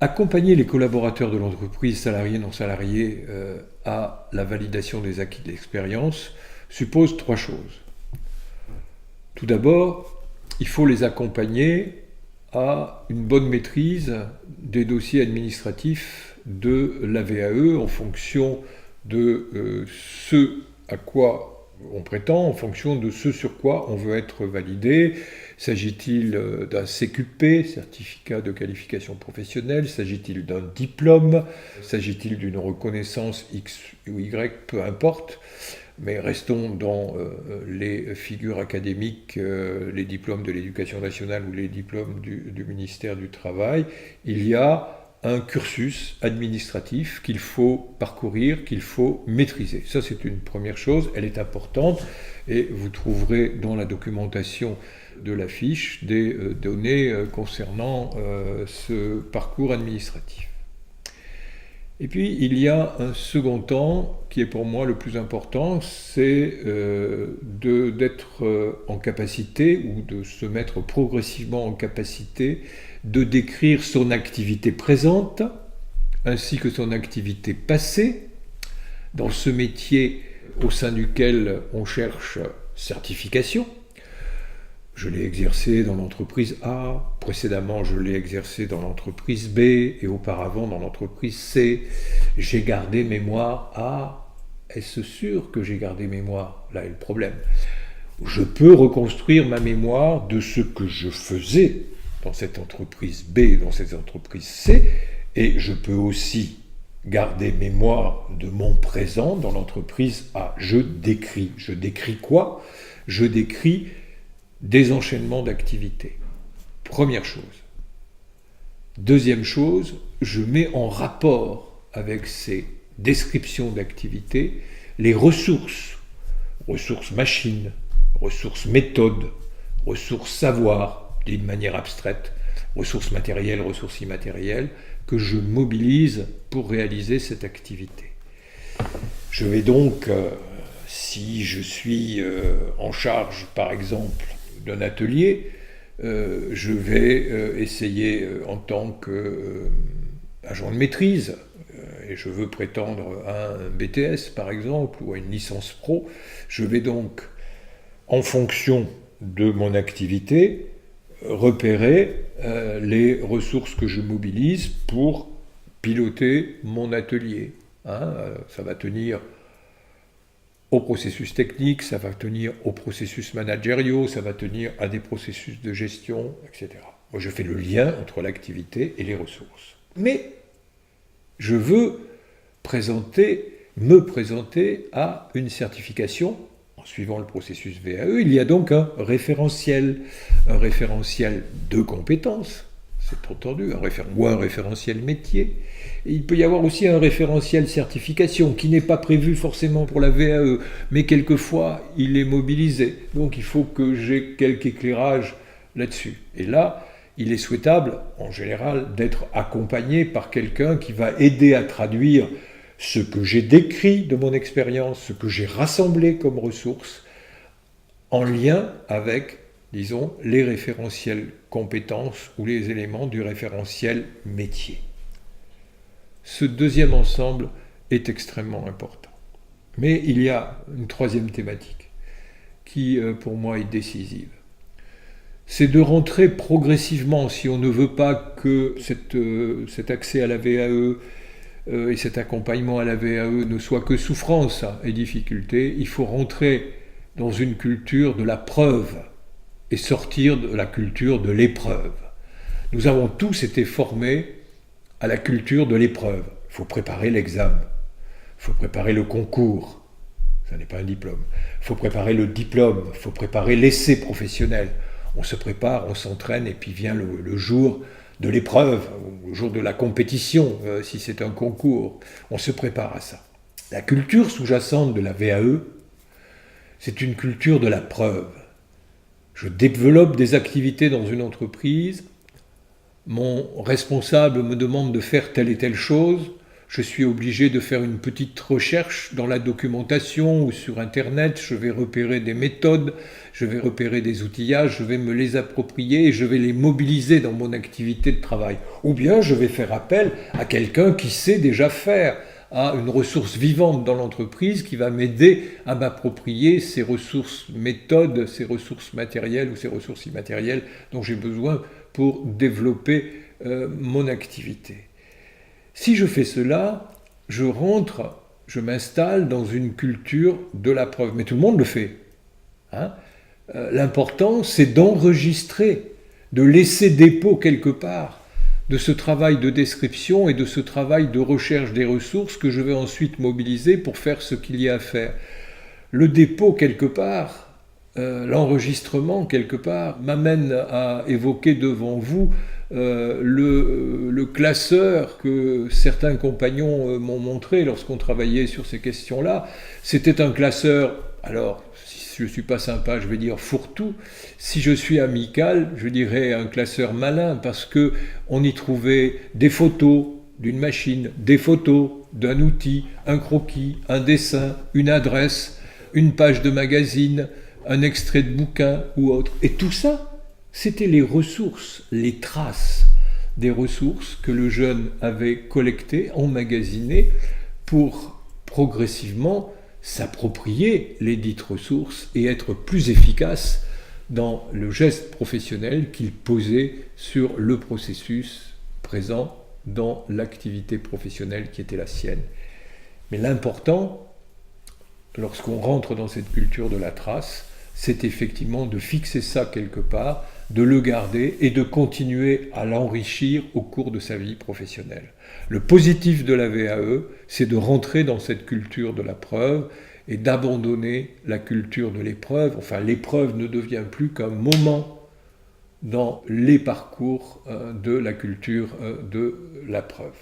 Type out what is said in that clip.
accompagner les collaborateurs de l'entreprise, salariés, non salariés, à la validation des acquis de l'expérience suppose trois choses. Tout d'abord, il faut les accompagner à une bonne maîtrise des dossiers administratifs de la VAE en fonction de ce à quoi on prétend, en fonction de ce sur quoi on veut être validé. S'agit-il d'un CQP, certificat de qualification professionnelle? S'agit-il d'un diplôme? S'agit-il d'une reconnaissance X ou Y? Peu importe. Mais restons dans les figures académiques, les diplômes de l'éducation nationale ou les diplômes du ministère du Travail. Il y a un cursus administratif qu'il faut parcourir, qu'il faut maîtriser. Ça, c'est une première chose, elle est importante, et vous trouverez dans la documentation de la fiche des données concernant ce parcours administratif. Et puis, il y a un second temps qui est pour moi le plus important, c'est d'être en capacité, ou de se mettre progressivement en capacité, de décrire son activité présente, ainsi que son activité passée, dans ce métier au sein duquel on cherche certification. Je l'ai exercé dans l'entreprise A, précédemment je l'ai exercé dans l'entreprise B et auparavant dans l'entreprise C. J'ai gardé mémoire A. Est-ce sûr que j'ai gardé mémoire? Là est le problème. Je peux reconstruire ma mémoire de ce que je faisais dans cette entreprise B, dans cette entreprise C, et je peux aussi garder mémoire de mon présent dans l'entreprise A. Je décris. Je décris quoi? Je décris des enchaînements d'activités. Première chose. Deuxième chose, je mets en rapport avec ces descriptions d'activités les ressources machines, ressources méthodes, ressources savoir, d'une manière abstraite, ressources matérielles, ressources immatérielles, que je mobilise pour réaliser cette activité. Je vais donc, si je suis en charge, par exemple, d'un atelier, je vais essayer en tant qu'agent de maîtrise, et je veux prétendre à un BTS par exemple, ou à une licence pro, je vais donc, en fonction de mon activité, repérer les ressources que je mobilise pour piloter mon atelier. Ça va tenir au processus technique, ça va tenir aux processus managériaux, ça va tenir à des processus de gestion, etc. Moi, je fais le lien entre l'activité et les ressources. Mais je veux me présenter à une certification en suivant le processus VAE. Il y a donc un référentiel de compétences, c'est entendu, ou un référentiel métier. Et il peut y avoir aussi un référentiel certification qui n'est pas prévu forcément pour la VAE, mais quelquefois il est mobilisé. Donc il faut que j'ai quelque éclairage là-dessus. Et là, il est souhaitable, en général, d'être accompagné par quelqu'un qui va aider à traduire ce que j'ai décrit de mon expérience, ce que j'ai rassemblé comme ressources, en lien avec, disons, les référentiels compétences ou les éléments du référentiel métier. Ce deuxième ensemble est extrêmement important. Mais il y a une troisième thématique qui, pour moi, est décisive. C'est de rentrer progressivement, si on ne veut pas que cet accès à la VAE et cet accompagnement à la VAE ne soit que souffrance et difficulté, il faut rentrer dans une culture de la preuve et sortir de la culture de l'épreuve. Nous avons tous été formés à la culture de l'épreuve. Il faut préparer l'examen, il faut préparer le concours, ça n'est pas un diplôme, il faut préparer le diplôme, il faut préparer l'essai professionnel. On se prépare, on s'entraîne, et puis vient le jour de l'épreuve, le jour de la compétition, si c'est un concours. On se prépare à ça. La culture sous-jacente de la VAE, c'est une culture de la preuve. Je développe des activités dans une entreprise, mon responsable me demande de faire telle et telle chose, je suis obligé de faire une petite recherche dans la documentation ou sur Internet, je vais repérer des méthodes, je vais repérer des outillages, je vais me les approprier et je vais les mobiliser dans mon activité de travail. Ou bien je vais faire appel à quelqu'un qui sait déjà faire, à une ressource vivante dans l'entreprise qui va m'aider à m'approprier ces ressources méthodes, ces ressources matérielles ou ces ressources immatérielles dont j'ai besoin pour développer mon activité. Si je fais cela, je m'installe dans une culture de la preuve. Mais tout le monde le fait. Hein. L'important, c'est d'enregistrer, de laisser dépôt quelque part de ce travail de description et de ce travail de recherche des ressources que je vais ensuite mobiliser pour faire ce qu'il y a à faire. Le dépôt quelque part, l'enregistrement quelque part, m'amène à évoquer devant vous le classeur que certains compagnons m'ont montré lorsqu'on travaillait sur ces questions-là. C'était un classeur, alors si je ne suis pas sympa, je vais dire fourre-tout. Si je suis amical, je dirais un classeur malin, parce qu'on y trouvait des photos d'une machine, des photos d'un outil, un croquis, un dessin, une adresse, une page de magazine, un extrait de bouquin ou autre. Et tout ça, c'était les ressources, les traces des ressources que le jeune avait collectées, emmagasinées, pour progressivement s'approprier les dites ressources et être plus efficace dans le geste professionnel qu'il posait sur le processus présent dans l'activité professionnelle qui était la sienne. Mais l'important, lorsqu'on rentre dans cette culture de la trace, c'est effectivement de fixer ça quelque part, de le garder et de continuer à l'enrichir au cours de sa vie professionnelle. Le positif de la VAE, c'est de rentrer dans cette culture de la preuve et d'abandonner la culture de l'épreuve. Enfin, l'épreuve ne devient plus qu'un moment dans les parcours de la culture de la preuve.